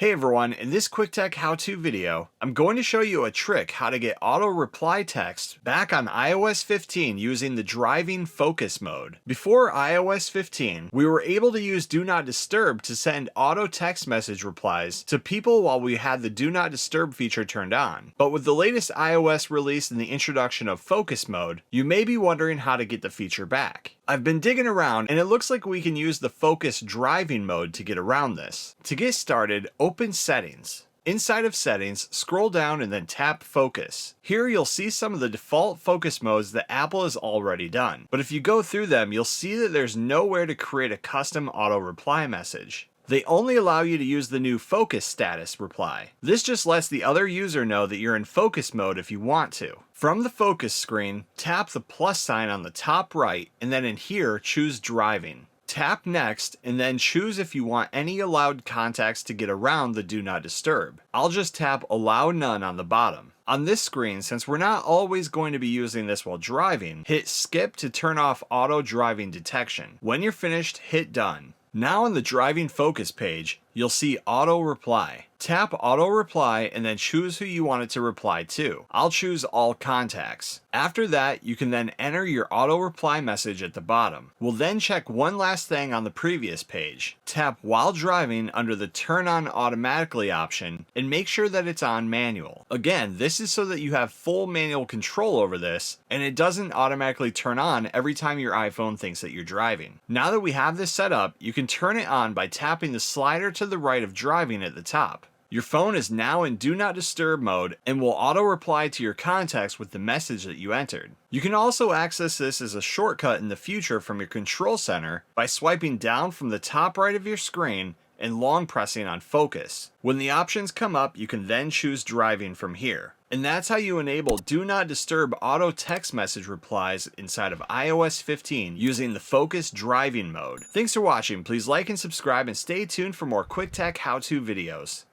Hey everyone, in this quick tech how-to video, I'm going to show you a trick how to get auto reply text back on iOS 15 using the driving focus mode. Before iOS 15, we were able to use Do Not Disturb to send auto text message replies to people while we had the Do Not Disturb feature turned on. But with the latest iOS release and the introduction of focus mode, you may be wondering how to get the feature back. I've been digging around and it looks like we can use the focus driving mode to get around this. To get started, open Settings. Inside of Settings, scroll down and then tap Focus. Here you'll see some of the default focus modes that Apple has already done. But if you go through them, you'll see that there's nowhere to create a custom auto reply message. They only allow you to use the new focus status reply. This just lets the other user know that you're in focus mode if you want to. From the focus screen, tap the plus sign on the top right and then in here choose driving. Tap next and then choose if you want any allowed contacts to get around the Do Not Disturb. I'll just tap allow none on the bottom. On this screen, since we're not always going to be using this while driving, hit skip to turn off auto driving detection. When you're finished, hit done. Now on the driving focus page, you'll see auto reply. Tap auto reply and then choose who you want it to reply to. I'll choose all contacts. After that, you can then enter your auto reply message at the bottom. We'll then check one last thing on the previous page. Tap while driving under the turn on automatically option and make sure that it's on manual. Again, this is so that you have full manual control over this and it doesn't automatically turn on every time your iPhone thinks that you're driving. Now that we have this set up, you can turn it on by tapping the slider to the right of driving at the top. Your phone is now in Do Not Disturb mode and will auto-reply to your contacts with the message that you entered. You can also access this as a shortcut in the future from your control center by swiping down from the top right of your screen and long pressing on focus. When the options come up, you can then choose driving from here. And that's how you enable Do Not Disturb auto text message replies inside of iOS 15 using the focus driving mode. Thanks for watching. Please like and subscribe and stay tuned for more quick tech how-to videos.